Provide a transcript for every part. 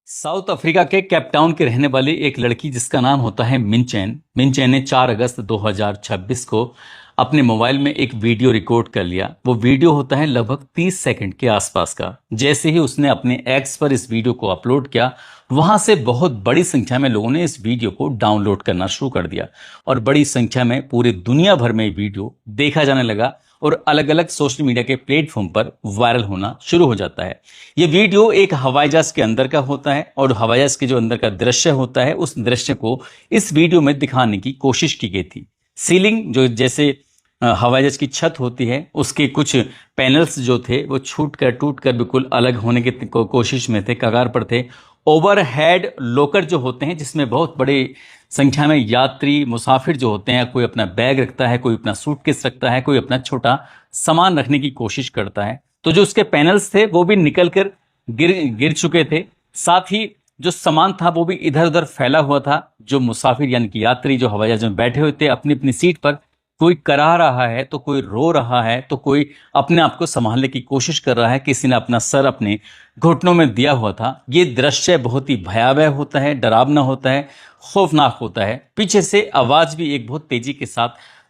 South Africa के Cape Town के रहने वाली एक लड़की जिसका नाम होता है मिनचैन ने 4 अगस्त 2026 को अपने मोबाइल में एक वीडियो रिकॉर्ड कर लिया। वो वीडियो होता है लगभग 30 सेकंड के आसपास का। जैसे ही उसने अपने एक्स पर इस वीडियो को अपलोड किया, वहां से बहुत बड़ी संख्या में लोगों ने इस वीडियो को डाउनलोड करना शुरू कर दिया और बड़ी संख्या में पूरी दुनिया भर में वीडियो देखा जाने लगा और अलग अलग सोशल मीडिया के प्लेटफॉर्म पर वायरल होना शुरू हो जाता है। ये वीडियो एक हवाई जहाज के अंदर का होता है और हवाई जहाज के जो अंदर का दृश्य होता है, उस दृश्य को इस वीडियो में दिखाने की कोशिश की गई थी। सीलिंग जो जैसे हवाई जहाज की छत होती है, उसके कुछ पैनल्स जो थे वो टूट कर बिल्कुल अलग होने की कोशिश में थे, कगार पर थे। ओवरहेड लोकर जो होते हैं, जिसमें बहुत बड़ी संख्या में यात्री मुसाफिर जो होते हैं, कोई अपना बैग रखता है, कोई अपना सूटकेस रखता है, कोई अपना छोटा सामान रखने की कोशिश करता है। तो जो उसके पैनल्स थे वो भी निकल कर गिर चुके थे। साथ ही जो सामान था वो भी इधर उधर फैला हुआ था। जो मुसाफिर यानी कि यात्री जो हवाई जहाज में बैठे हुए थे अपनी अपनी सीट पर, कोई करा रहा है तो कोई रो रहा है तो कोई अपने आप को संभालने की कोशिश कर रहा है, किसी ने अपना सर अपने घुटनों में दिया हुआ था। ये दृश्य बहुत ही भयावह होता है, डरावना होता है, खौफनाक होता है। पीछे से आवाज भी एक बहुत तेजी के साथ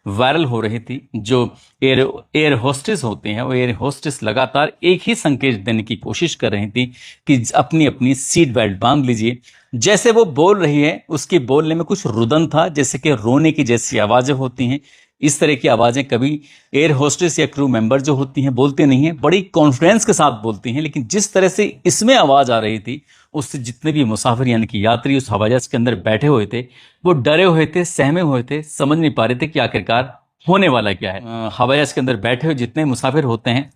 वायरल हो रही थी। जो एयर होस्टेस होते हैं, वो एयर होस्टेस लगातार एक ही संकेत देने की कोशिश कर रही थी कि अपनी अपनी सीट बेल्ट बांध लीजिए। जैसे वो बोल रही है, उसके बोलने में कुछ रुदन था, जैसे कि रोने की जैसी आवाजें होती हैं। इस तरह की आवाजें कभी एयर होस्टेस या क्रू मेंबर जो होती हैं बोलते नहीं हैं, बड़ी कॉन्फिडेंस के साथ बोलती हैं। लेकिन जिस तरह से इसमें आवाज आ रही थी, उससे जितने भी मुसाफिर यानी कि यात्री उस हवाई जहाज के अंदर बैठे हुए थे, वो डरे हुए थे, सहमे हुए थे, समझ नहीं पा रहे थे कि आखिरकार होने वाला क्या है। हवाई जहाज के अंदर बैठे हुए जितने मुसाफिर होते हैं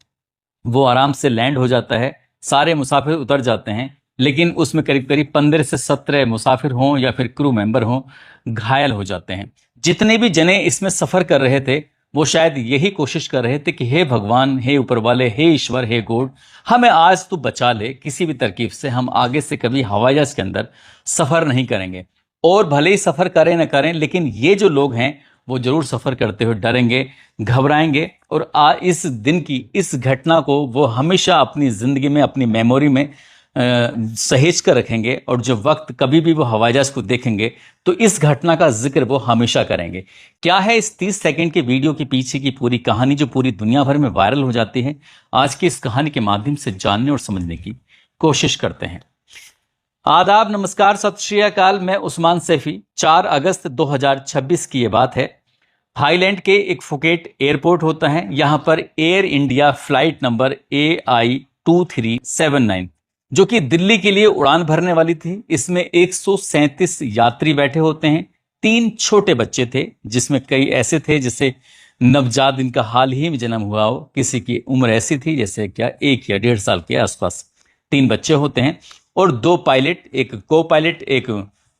वो आराम से लैंड हो जाता है, सारे मुसाफिर उतर जाते हैं, लेकिन उसमें करीब करीब 15 से 17 मुसाफिर हों या फिर क्रू मेंबर हों, घायल हो जाते हैं। जितने भी जने इसमें सफर कर रहे थे वो शायद यही कोशिश कर रहे थे कि हे भगवान, हे ऊपर वाले, हे ईश्वर, हे गॉड, हमें आज तो बचा ले, किसी भी तरकीब से हम आगे से कभी हवाई जहाज के अंदर सफर नहीं करेंगे। और भले ही सफर करें न करें, लेकिन ये जो लोग हैं वो जरूर सफर करते हुए डरेंगे, घबराएंगे और इस दिन की इस घटना को वो हमेशा अपनी जिंदगी में, अपनी मेमोरी में सहेज कर रखेंगे। और जब वक्त कभी भी वो हवाई जहाज को देखेंगे तो इस घटना का जिक्र वो हमेशा करेंगे। क्या है इस 30 सेकंड के वीडियो के पीछे की पूरी कहानी जो पूरी दुनिया भर में वायरल हो जाती है? आज की इस कहानी के माध्यम से जानने और समझने की कोशिश करते हैं। आदाब, नमस्कार, सत श्री अकाल। मैं उस्मान सैफी। 4 अगस्त 2026 की ये बात है। थाईलैंड के एक फुकेट एयरपोर्ट होता है। यहां पर air India flight number AI2379 जो कि दिल्ली के लिए उड़ान भरने वाली थी। इसमें 137 यात्री बैठे होते हैं। 3 छोटे बच्चे थे, जिसमें कई ऐसे थे जैसे नवजात, इनका हाल ही में जन्म हुआ हो। किसी की उम्र ऐसी थी जैसे क्या 1 या 1.5 साल के आसपास। 3 बच्चे होते हैं और 2 पायलट, एक को पायलट, एक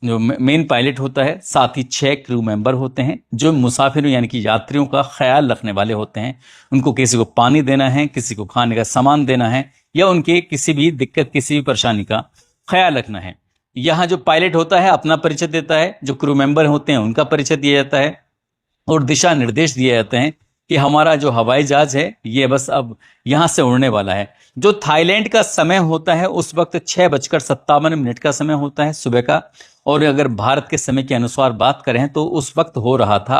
जो मेन पायलट होता है। साथ ही 6 क्रू मेंबर होते हैं जो मुसाफिरों यानी कि यात्रियों का ख्याल रखने वाले होते हैं। उनको किसी को पानी देना है, किसी को खाने का सामान देना है, या उनके किसी भी दिक्कत, किसी भी परेशानी का ख्याल रखना है। यहाँ जो पायलट होता है अपना परिचय देता है, जो क्रू मेंबर होते हैं उनका परिचय दिया जाता है और दिशा निर्देश दिए जाते हैं कि हमारा जो हवाई जहाज है ये बस अब यहाँ से उड़ने वाला है। जो थाईलैंड का समय होता है उस वक्त 6:57 का समय होता है सुबह का। और अगर भारत के समय के अनुसार बात करें तो उस वक्त हो रहा था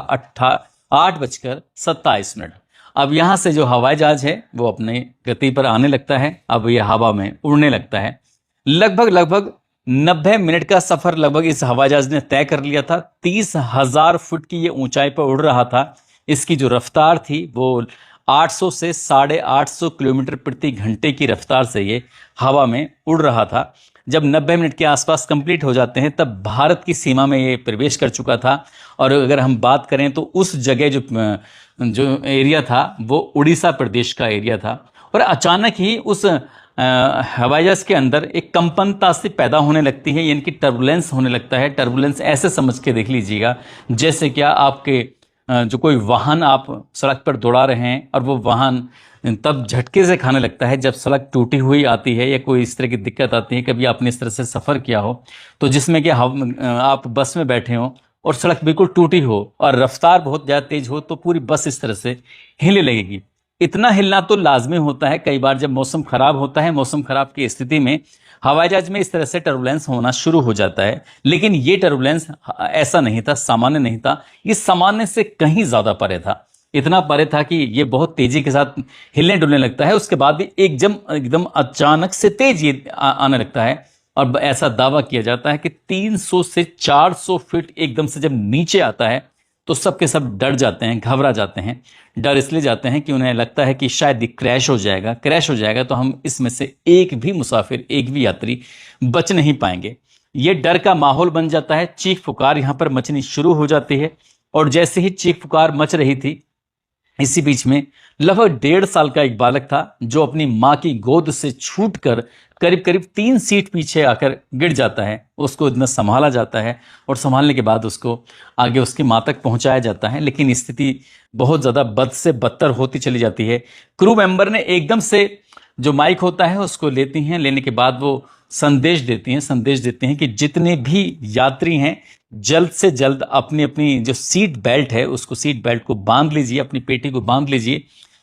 8:27। अब यहाँ से जो हवाई जहाज है वो अपने गति पर आने लगता है। अब ये हवा में उड़ने लगता है। लगभग 90 मिनट का सफर लगभग इस हवाई जहाज ने तय कर लिया था। 30,000 फुट की ये ऊंचाई पर उड़ रहा था। इसकी जो रफ्तार थी वो 800 से 850 किलोमीटर प्रति घंटे की रफ्तार से ये हवा में उड़ रहा था। जब 90 मिनट के आसपास कंप्लीट हो जाते हैं तब भारत की सीमा में ये प्रवेश कर चुका था। और अगर हम बात करें तो उस जगह जो एरिया था वो उड़ीसा प्रदेश का एरिया था। और अचानक ही उस हवाई जहाज के अंदर एक कंपनता सी पैदा होने लगती है, यानी कि टर्बुलेंस होने लगता है। टर्बुलेंस ऐसे समझ के देख लीजिएगा जैसे क्या आपके जो कोई वाहन आप सड़क पर दौड़ा रहे हैं और वो वाहन तब झटके से खाने लगता है जब सड़क टूटी हुई आती है या कोई इस तरह की दिक्कत आती है। कभी आपने इस तरह से सफ़र किया हो तो जिसमें कि आप बस में बैठे हो और सड़क बिल्कुल टूटी हो और रफ्तार बहुत ज़्यादा तेज हो तो पूरी बस इस तरह से हिलने लगेगी। इतना हिलना तो लाजमी होता है। कई बार जब मौसम खराब होता है, मौसम खराब की स्थिति में हवाई जहाज में इस तरह से टर्बुलेंस होना शुरू हो जाता है, लेकिन ये टर्बुलेंस ऐसा नहीं था, सामान्य नहीं था, ये सामान्य से कहीं ज्यादा परे था। इतना परे था कि ये बहुत तेजी के साथ हिलने डुलने लगता है, उसके बाद भी एकदम अचानक से तेज ये आने लगता है। और ऐसा दावा किया जाता है कि 300 से 400 फीट एकदम से जब नीचे आता है तो सबके सब डर जाते हैं, घबरा जाते हैं। डर इसलिए जाते हैं कि उन्हें लगता है कि शायद ये क्रैश हो जाएगा, क्रैश हो जाएगा तो हम इसमें से एक भी मुसाफिर, एक भी यात्री बच नहीं पाएंगे। ये डर का माहौल बन जाता है, चीख पुकार यहां पर मचनी शुरू हो जाती है। और जैसे ही चीख पुकार मच रही थी, इसी बीच में लगभग 1.5 साल का एक बालक था जो अपनी मां की गोद से छूटकर करीब करीब 3 सीट पीछे आकर गिर जाता है। उसको इतना संभाला जाता है और संभालने के बाद उसको आगे उसकी मां तक पहुंचाया जाता है, लेकिन स्थिति बहुत ज़्यादा बद से बदतर होती चली जाती है। क्रू मेंबर ने एकदम से जो माइक होता है उसको लेती हैं, लेने के बाद वो संदेश देती हैं कि जितने भी यात्री हैं जल्द से जल्द अपनी अपनी जो सीट बेल्ट है उसको, सीट बेल्ट को बांध लीजिए, अपनी पेटी को बांध लीजिए।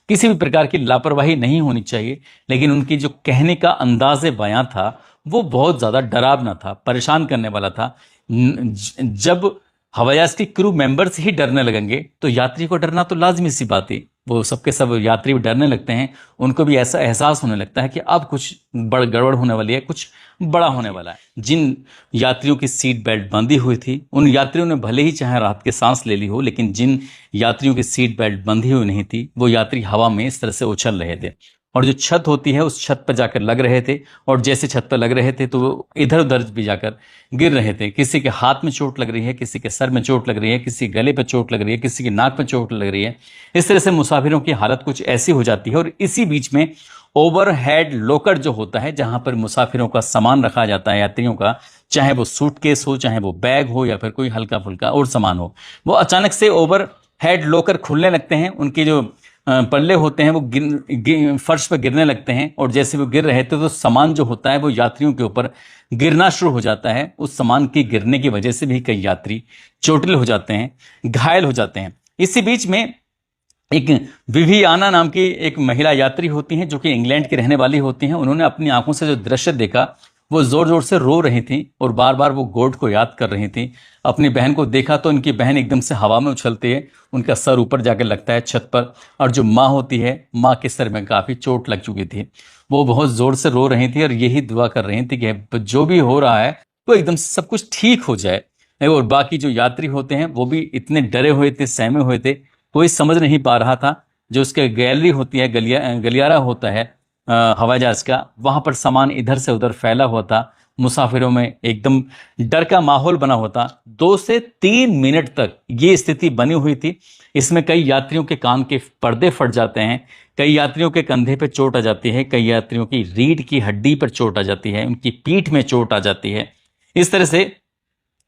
किसी भी प्रकार की लापरवाही नहीं होनी चाहिए। लेकिन उनकी जो कहने का अंदाज़े बयां था वो बहुत ज़्यादा डरावना था, परेशान करने वाला था। जब हवाई जहाज की क्रू मेंबर्स ही डरने लगेंगे तो यात्री को डरना तो लाजमी सी बात है। वो सबके सब यात्री डरने लगते हैं, उनको भी ऐसा एहसास होने लगता है कि अब कुछ बड़ गड़बड़ होने वाली है, कुछ बड़ा होने वाला है। जिन यात्रियों की सीट बेल्ट बंधी हुई थी उन यात्रियों ने भले ही चाहे राहत की सांस ले ली हो, लेकिन जिन यात्रियों की सीट बेल्ट बंधी हुई नहीं थी वो यात्री हवा में इस तरह से उछल रहे थे और जो छत होती है उस छत पर जाकर लग रहे थे। और जैसे छत पर लग रहे थे तो वो इधर उधर भी जाकर गिर रहे थे। किसी के हाथ में चोट लग रही है, किसी के सर में चोट लग रही है, किसी गले पर चोट लग रही है, किसी की नाक पर चोट लग रही है। इस तरह से मुसाफिरों की हालत कुछ ऐसी हो जाती है। और इसी बीच में ओवरहेड लॉकर जो होता है, जहां पर मुसाफिरों का सामान रखा जाता है, यात्रियों का, चाहे वो सूटकेस हो, चाहे वो बैग हो या फिर कोई हल्का फुल्का और सामान हो, वो अचानक से ओवर हेड लॉकर खुलने लगते हैं। उनके जो पल्ले होते हैं वो फर्श पर गिरने लगते हैं और जैसे वो गिर रहे थे तो सामान जो होता है वो यात्रियों के ऊपर गिरना शुरू हो जाता है। उस सामान के गिरने की वजह से भी कई यात्री चोटिल हो जाते हैं, घायल हो जाते हैं। इसी बीच में एक विवियाना नाम की एक महिला यात्री होती हैं जो कि इंग्लैंड की रहने वाली होती हैं। उन्होंने अपनी आंखों से जो दृश्य देखा, वो जोर जोर से रो रही थी और बार बार वो गॉड को याद कर रही थी। अपनी बहन को देखा तो उनकी बहन एकदम से हवा में उछलती है, उनका सर ऊपर जाकर लगता है छत पर। और जो माँ होती है, माँ के सर में काफ़ी चोट लग चुकी थी, वो बहुत ज़ोर से रो रही थी और यही दुआ कर रही थी कि जो भी हो रहा है वो एकदम से सब कुछ ठीक हो जाए। और बाकी जो यात्री होते हैं वो भी इतने डरे हुए थे, सहमे हुए थे, कोई समझ नहीं पा रहा था। जो उसके गैलरी होती है, गलियारा होता है हवाई जहाज का, वहां पर सामान इधर से उधर फैला हुआ था। मुसाफिरों में एकदम डर का माहौल बना हुआ था। 2 से 3 मिनट तक ये स्थिति बनी हुई थी। इसमें कई यात्रियों के कान के पर्दे फट जाते हैं, कई यात्रियों के कंधे पे चोट आ जाती है, कई यात्रियों की रीढ़ की हड्डी पर चोट आ जाती है, उनकी पीठ में चोट आ जाती है। इस तरह से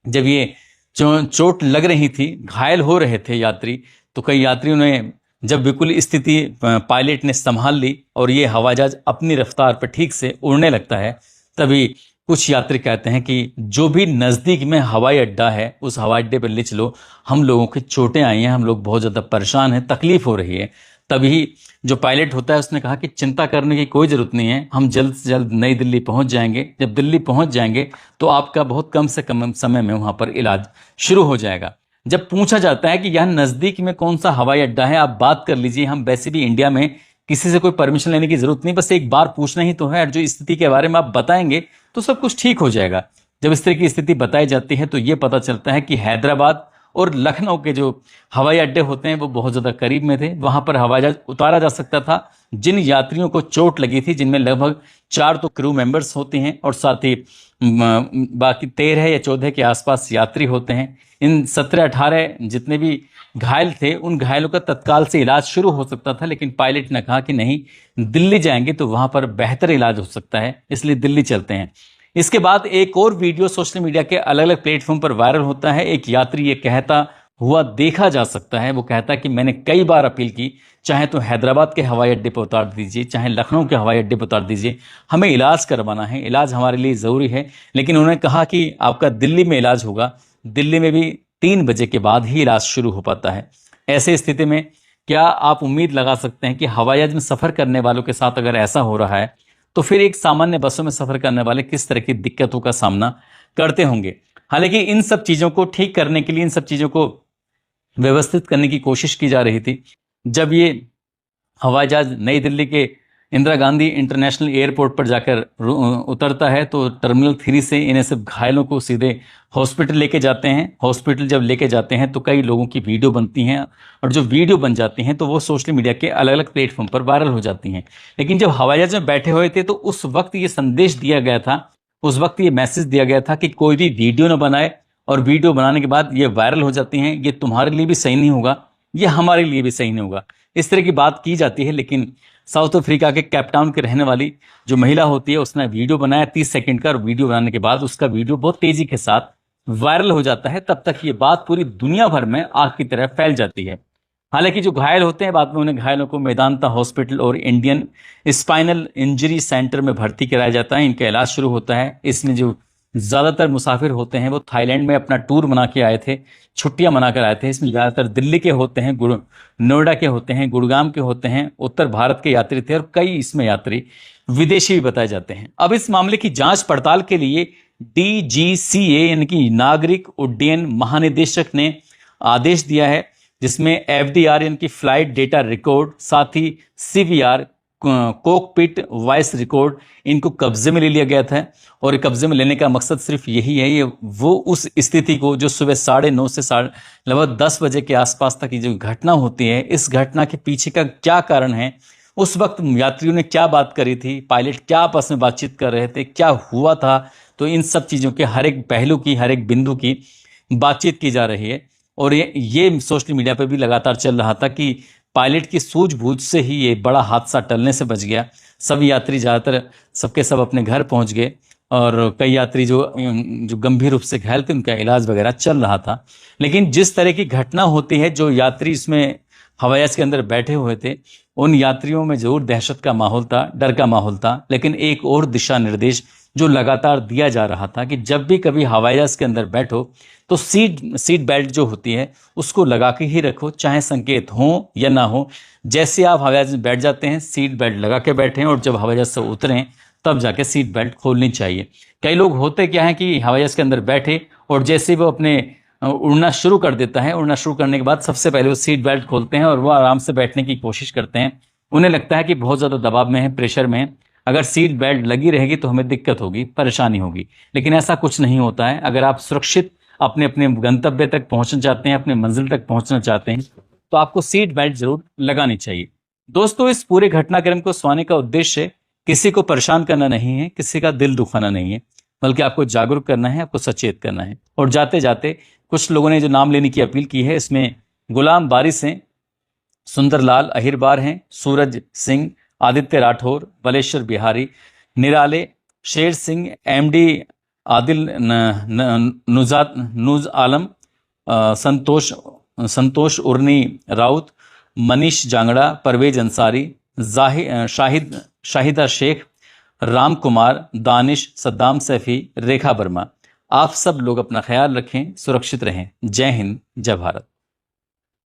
जब ये चोट लग रही थी, घायल हो रहे थे यात्री, तो कई यात्रियों ने, जब बिल्कुल स्थिति पायलट ने संभाल ली और ये हवाई जहाज अपनी रफ्तार पर ठीक से उड़ने लगता है, तभी कुछ यात्री कहते हैं कि जो भी नज़दीक में हवाई अड्डा है उस हवाई अड्डे पर ले चलो, हम लोगों की चोटें आई हैं, हम लोग बहुत ज़्यादा परेशान हैं, तकलीफ हो रही है। तभी जो पायलट होता है उसने कहा कि चिंता करने की कोई ज़रूरत नहीं है, हम जल्द से जल्द नई दिल्ली पहुंच जाएंगे। जब दिल्ली पहुंच जाएंगे तो आपका बहुत कम से कम समय में वहां पर इलाज शुरू हो जाएगा। जब पूछा जाता है कि यहाँ नज़दीक में कौन सा हवाई अड्डा है, आप बात कर लीजिए, हम वैसे भी इंडिया में किसी से कोई परमिशन लेने की जरूरत नहीं, बस एक बार पूछना ही तो है, और जो स्थिति के बारे में आप बताएंगे तो सब कुछ ठीक हो जाएगा। जब इस तरह की स्थिति बताई जाती है तो ये पता चलता है कि हैदराबाद और लखनऊ के जो हवाई अड्डे होते हैं वो बहुत ज़्यादा करीब में थे, वहाँ पर हवाई जहाज उतारा जा सकता था। जिन यात्रियों को चोट लगी थी, जिनमें लगभग 4 तो क्रू मेंबर्स होते हैं और साथ ही बाकी 13 या 14 के आसपास यात्री होते हैं, इन 17-18 जितने भी घायल थे, उन घायलों का तत्काल से इलाज शुरू हो सकता था। लेकिन पायलट ने कहा कि नहीं, दिल्ली जाएंगे तो वहाँ पर बेहतर इलाज हो सकता है, इसलिए दिल्ली चलते हैं। इसके बाद एक और वीडियो सोशल मीडिया के अलग अलग प्लेटफॉर्म पर वायरल होता है। एक यात्री ये कहता हुआ देखा जा सकता है, वो कहता है कि मैंने कई बार अपील की, चाहे तो हैदराबाद के हवाई अड्डे पर उतार दीजिए, चाहे लखनऊ के हवाई अड्डे पर उतार दीजिए, हमें इलाज करवाना है, इलाज हमारे लिए ज़रूरी है। लेकिन उन्होंने कहा कि आपका दिल्ली में इलाज होगा, दिल्ली में भी 3 बजे के बाद ही इलाज शुरू हो पाता है। ऐसे स्थिति में क्या आप उम्मीद लगा सकते हैं कि हवाई जहाज में सफ़र करने वालों के साथ अगर ऐसा हो रहा है तो फिर एक सामान्य बसों में सफर करने वाले किस तरह की दिक्कतों का सामना करते होंगे। हालांकि इन सब चीजों को ठीक करने के लिए, इन सब चीजों को व्यवस्थित करने की कोशिश की जा रही थी। जब ये हवाई जहाज नई दिल्ली के इंदिरा गांधी इंटरनेशनल एयरपोर्ट पर जाकर उतरता है तो टर्मिनल 3 से इन्हें सब घायलों को सीधे हॉस्पिटल लेके जाते हैं। हॉस्पिटल जब लेके जाते हैं तो कई लोगों की वीडियो बनती हैं, और जो वीडियो बन जाती हैं तो वो सोशल मीडिया के अलग अलग प्लेटफॉर्म पर वायरल हो जाती हैं। लेकिन जब हवाई जहाज में बैठे हुए थे तो उस वक्त ये संदेश दिया गया था, उस वक्त ये मैसेज दिया गया था कि कोई भी वीडियो ना बनाए, और वीडियो बनाने के बाद ये वायरल हो जाती हैं, ये तुम्हारे लिए भी सही नहीं होगा, ये हमारे लिए भी सही नहीं होगा, इस तरह की बात की जाती है। लेकिन साउथ अफ्रीका के कैपटाउन के रहने वाली जो महिला होती है उसने वीडियो बनाया 30 सेकंड का, और वीडियो बनाने के बाद उसका वीडियो बहुत तेजी के साथ वायरल हो जाता है। तब तक ये बात पूरी दुनिया भर में आग की तरह फैल जाती है। हालांकि जो घायल होते हैं बाद में उन्हें घायलों को मेदांता हॉस्पिटल और इंडियन स्पाइनल इंजरी सेंटर में भर्ती कराया जाता है, इनका इलाज शुरू होता है। इसमें जो ज़्यादातर मुसाफिर होते हैं वो थाईलैंड में अपना टूर बना के आए थे, छुट्टियां मनाकर आए थे। इसमें ज़्यादातर दिल्ली के होते हैं, नोएडा के होते हैं, गुड़गांव के होते हैं, उत्तर भारत के यात्री थे, और कई इसमें यात्री विदेशी भी बताए जाते हैं। अब इस मामले की जांच पड़ताल के लिए DGCA यानी कि नागरिक उड्डयन महानिदेशक ने आदेश दिया है, जिसमें FDR यानी कि फ्लाइट डेटा रिकॉर्ड, साथ ही CVR कॉकपिट वॉइस रिकॉर्ड, इनको कब्जे में ले लिया गया था। और कब्जे में लेने का मकसद सिर्फ यही है, ये वो उस स्थिति को जो सुबह 9:30 से लगभग 10 बजे के आसपास तक की जो घटना होती है, इस घटना के पीछे का क्या कारण है, उस वक्त यात्रियों ने क्या बात करी थी, पायलट क्या आपस में बातचीत कर रहे थे, क्या हुआ था, तो इन सब चीज़ों के हर एक पहलू की, हर एक बिंदु की बातचीत की जा रही है। और ये सोशल मीडिया पर भी लगातार चल रहा था कि पायलट की सूझबूझ से ही ये बड़ा हादसा टलने से बच गया। सभी यात्री ज़्यादातर सबके सब अपने घर पहुंच गए, और कई यात्री जो गंभीर रूप से घायल थे उनका इलाज वगैरह चल रहा था। लेकिन जिस तरह की घटना होती है, जो यात्री इसमें हवाई जहाज के अंदर बैठे हुए थे, उन यात्रियों में जरूर दहशत का माहौल था, डर का माहौल था। लेकिन एक और दिशा निर्देश जो लगातार दिया जा रहा था कि जब भी कभी हवाई जहाज के अंदर बैठो तो सीट बेल्ट जो होती है उसको लगा के ही रखो, चाहे संकेत हो या ना हो। जैसे आप हवाई जहाज में बैठ जाते हैं सीट बेल्ट लगा के बैठें, और जब हवाई जहाज से उतरें तब जाके सीट बेल्ट खोलनी चाहिए। कई लोग होते क्या है कि हवाई जहाज के अंदर बैठे और जैसे वो अपने उड़ना शुरू कर देता है, उड़ना शुरू करने के बाद सबसे पहले वो सीट बेल्ट खोलते हैं और वो आराम से बैठने की कोशिश करते हैं। उन्हें लगता है कि बहुत ज़्यादा दबाव में है, प्रेशर में है, अगर सीट बेल्ट लगी रहेगी तो हमें दिक्कत होगी, परेशानी होगी। लेकिन ऐसा कुछ नहीं होता है। अगर आप सुरक्षित अपने अपने गंतव्य तक पहुंचना चाहते हैं, अपने मंजिल तक पहुंचना चाहते हैं, तो आपको सीट बेल्ट जरूर लगानी चाहिए। दोस्तों, इस पूरे घटनाक्रम को सुनाने का उद्देश्य किसी को परेशान करना नहीं है, किसी का दिल दुखाना नहीं है, बल्कि आपको जागरूक करना है, आपको सचेत करना है। और जाते जाते कुछ लोगों ने जो नाम लेने की अपील की है, इसमें गुलाम बारिश हैं, सुंदरलाल अहिरबार हैं, सूरज सिंह, आदित्य राठौर, बलेश्वर बिहारी, निराले, शेर सिंह, MD आदिल नूज आलम, संतोष उर्नी राउत, मनीष जांगड़ा, परवेज अंसारी, शाहिदा शेख, राम कुमार, दानिश, सद्दाम सैफी, रेखा वर्मा। आप सब लोग अपना ख्याल रखें, सुरक्षित रहें। जय हिंद, जय भारत।